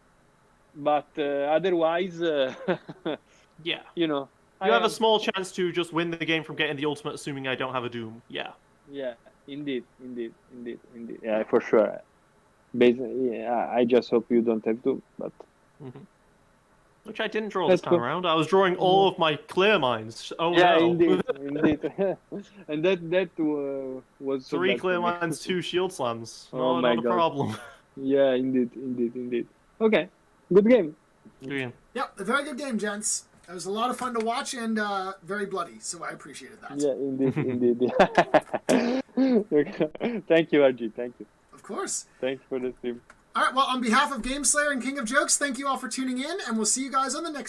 Speaker 2: But otherwise,
Speaker 3: you have a small chance to just win the game from getting the ultimate, assuming I don't have a Doom. Yeah.
Speaker 2: Yeah, indeed. Yeah, for sure. Basically, yeah, I just hope you don't have to, but...
Speaker 3: Which I didn't draw
Speaker 2: That's
Speaker 3: this time
Speaker 2: cool.
Speaker 3: around. I was drawing all of my clear mines. Oh
Speaker 2: Yeah,
Speaker 3: no.
Speaker 2: indeed. And that was so
Speaker 3: 3
Speaker 2: bad
Speaker 3: clear
Speaker 2: for me.
Speaker 3: mines, 2 shield slams.
Speaker 2: Oh
Speaker 3: No,
Speaker 2: my
Speaker 3: not a
Speaker 2: God.
Speaker 3: problem.
Speaker 2: Yeah, indeed. Okay, good game.
Speaker 3: Yeah.
Speaker 1: Yep, a very good game, gents. It was a lot of fun to watch and very bloody, so I appreciated that.
Speaker 2: Yeah, indeed. Thank you, RG. Thank you.
Speaker 1: Of course.
Speaker 2: Thanks for the stream.
Speaker 1: All right, well, on behalf of Gameslayer and King of Jokes, thank you all for tuning in, and we'll see you guys on the next